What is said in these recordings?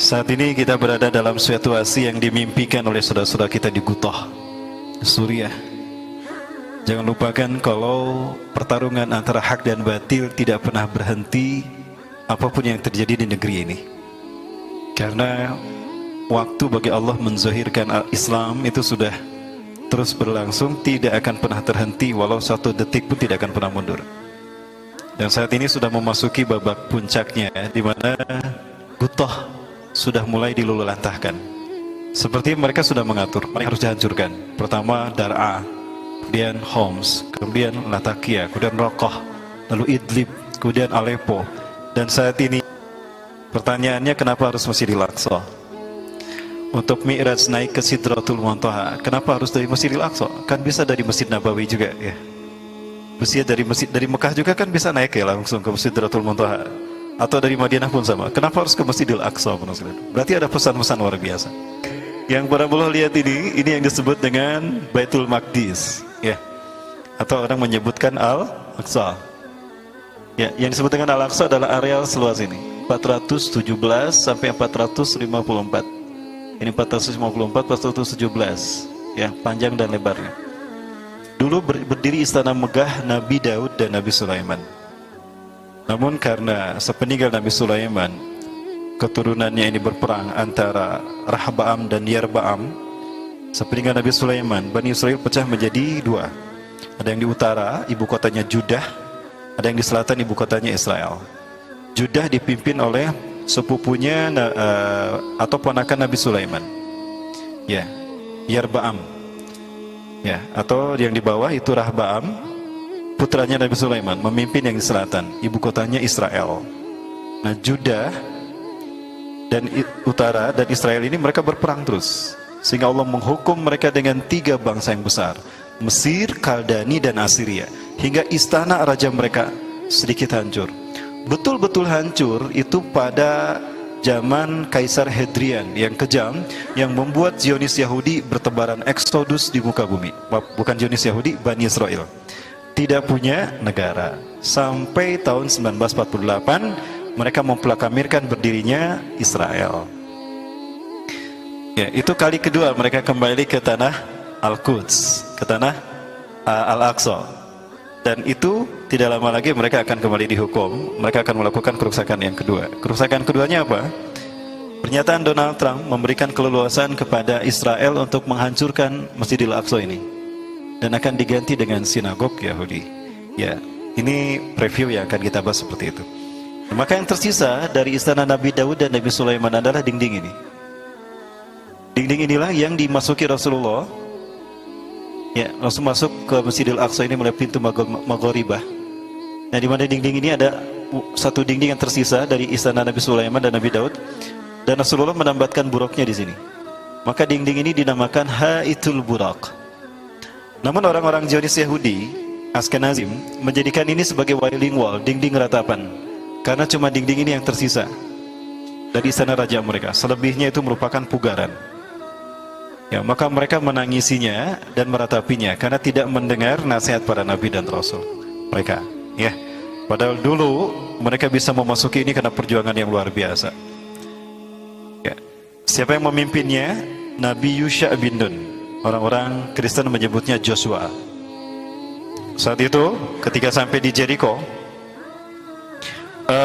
Saat ini kita berada dalam situasi yang dimimpikan oleh saudara-saudara kita di Gutoh, Suriah. Jangan lupakan kalau pertarungan antara hak dan batil tidak pernah berhenti apapun yang terjadi di negeri ini. Karena waktu bagi Allah menzahirkan Islam itu sudah terus berlangsung, tidak akan pernah terhenti, walau satu detik pun tidak akan pernah mundur. Dan saat ini sudah memasuki babak puncaknya, di mana Gutoh sudah mulai diluluhlantahkan. Seperti mereka sudah mengatur, mereka harus dihancurkan. Pertama Dar'a, kemudian Homs, kemudian Latakia, kemudian Raqqa, lalu Idlib, kemudian Aleppo. Dan saat ini pertanyaannya, kenapa harus Masjidil Aqsa? Untuk Mi'raj naik ke Sidratul Muntaha, kenapa harus dari Masjidil Aqsa? Kan bisa dari Masjid Nabawi juga ya. Masjid dari Mekah juga kan bisa naik ya langsung ke Sidratul Muntaha. Atau dari Madinah pun sama. Kenapa harus ke Masjidil Aqsa? Berarti ada pesan-pesan luar biasa. Yang para boleh lihat ini yang disebut dengan Baitul Maqdis, ya. Atau orang menyebutkan Al-Aqsa. Ya, yang disebut dengan Al-Aqsa adalah areal seluas ini, 417 sampai 454. Ini 454, 417, ya, panjang dan lebarnya. Dulu berdiri istana megah Nabi Daud dan Nabi Sulaiman. Namun karena sepeninggal Nabi Sulaiman, keturunannya ini berperang antara Rahbaam dan Yarbaam. Sepeninggal Nabi Sulaiman, Bani Israel pecah menjadi dua. Ada yang di utara, ibu kotanya Judah. Ada yang di selatan, ibu kotanya Israel. Judah dipimpin oleh sepupunya atau ponakan Nabi Sulaiman, ya, Yarbaam, ya, atau yang di bawah itu Rahbaam, putranya Nabi Sulaiman, memimpin yang di selatan, ibu kotanya Israel. Nah, Judah dan utara dan Israel ini mereka berperang terus, sehingga Allah menghukum mereka dengan 3 bangsa yang besar, Mesir, Kaldani, dan Assyria, hingga istana raja mereka sedikit hancur. Betul-betul hancur itu pada zaman Kaisar Hadrian yang kejam, yang membuat Zionis Yahudi bertebaran eksodus di muka bumi. Bukan Zionis Yahudi, Bani Israel. Tidak punya negara. Sampai tahun 1948 mereka memproklamirkan berdirinya Israel. Ya, itu kali kedua mereka kembali ke tanah Al-Quds, ke tanah Al-Aqsa. Dan itu tidak lama lagi mereka akan kembali dihukum. Mereka akan melakukan kerusakan yang kedua. Kerusakan keduanya apa? Pernyataan Donald Trump memberikan keleluasan kepada Israel untuk menghancurkan Masjidil Aqsa ini, dan akan diganti dengan sinagog Yahudi. Ya, ini preview yang akan kita bahas seperti itu. Nah, maka yang tersisa dari istana Nabi Daud dan Nabi Sulaiman adalah dinding ini. Dinding inilah yang dimasuki Rasulullah. Ya, langsung masuk ke Masjidil Aqsa ini melalui pintu Maghribah. Nah, di mana dinding ini ada satu dinding yang tersisa dari istana Nabi Sulaiman dan Nabi Daud, dan Rasulullah menambatkan buraqnya di sini. Maka dinding ini dinamakan Haitul Buraq. Namun orang-orang Zionis Yahudi, Ashkenazim, menjadikan ini sebagai Wailing Wall, dinding ratapan, karena cuma dinding ini yang tersisa dari istana raja mereka. Selebihnya itu merupakan pugaran. Ya, maka mereka menangisinya dan meratapinya karena tidak mendengar nasihat para nabi dan rasul mereka. Ya, padahal dulu mereka bisa memasuki ini karena perjuangan yang luar biasa. Ya, siapa yang memimpinnya? Nabi Yusha bin Nun. Orang-orang Kristen menyebutnya Joshua. Saat itu ketika sampai di Jericho,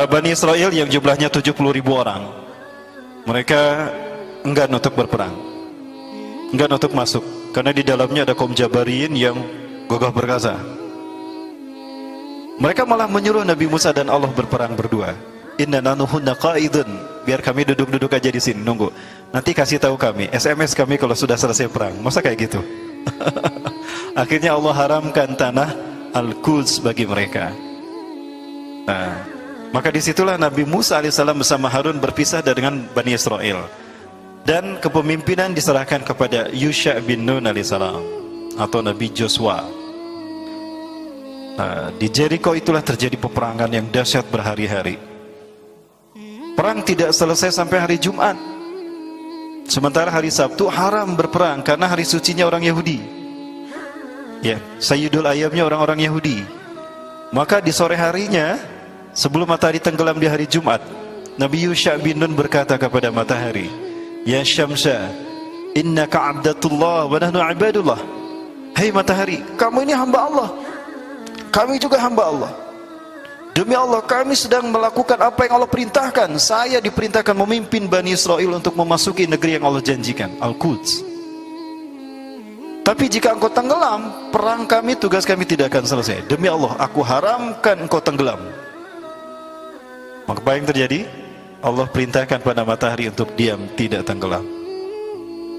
Bani Israel yang jumlahnya 70.000 orang, mereka enggan untuk berperang, enggan untuk masuk, karena di dalamnya ada kaum Jabariyin yang gagah perkasa. Mereka malah menyuruh Nabi Musa dan Allah berperang berdua. Inna nanuhunna qa'idun, biar kami duduk-duduk aja di sini nunggu. Nanti kasih tahu kami, SMS kami kalau sudah selesai perang. Masa kayak gitu? Akhirnya Allah haramkan tanah Al-Quds bagi mereka. Nah, maka disitulah Nabi Musa alaihissalam bersama Harun berpisah dengan Bani Israel, dan kepemimpinan diserahkan kepada Yusha bin Nun alaihissalam atau Nabi Joshua. Nah, di Jericho itulah terjadi peperangan yang dahsyat berhari-hari. Perang tidak selesai sampai hari Jumat. Sementara hari Sabtu haram berperang karena hari sucinya orang Yahudi. Ya, Sayyidul Ayyamnya orang-orang Yahudi. Maka di sore harinya, sebelum matahari tenggelam di hari Jumat, Nabi Yusha bin Nun berkata kepada matahari, "Ya Syamsa, innaka abdatullah wa nahnu ibadullah." Hai matahari, kamu ini hamba Allah, kami juga hamba Allah. Demi Allah, kami sedang melakukan apa yang Allah perintahkan. Saya diperintahkan memimpin Bani Israel untuk memasuki negeri yang Allah janjikan, Al-Quds. Tapi jika engkau tenggelam, perang kami, tugas kami tidak akan selesai. Demi Allah, aku haramkan engkau tenggelam. Maka apa yang terjadi? Allah perintahkan pada matahari untuk diam, tidak tenggelam.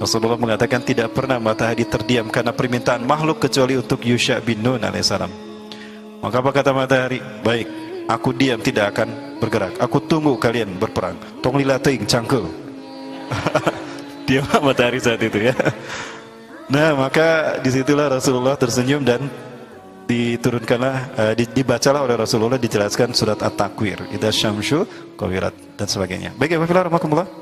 Rasulullah mengatakan tidak pernah matahari terdiam karena permintaan makhluk kecuali untuk Yusha bin Nun alaihissalam. Maka apa kata matahari? Baik, aku diam, tidak akan bergerak. Aku tunggu kalian berperang. Tong lila teing cangkel. Diam matahari saat itu ya. Nah, maka disitulah Rasulullah tersenyum dan diturunkanlah, dibacalah oleh Rasulullah, dijelaskan surat At-Takwir, idza syamsu kuwirat dan sebagainya. Baik, ya, warahmatullahi wabarakatuh.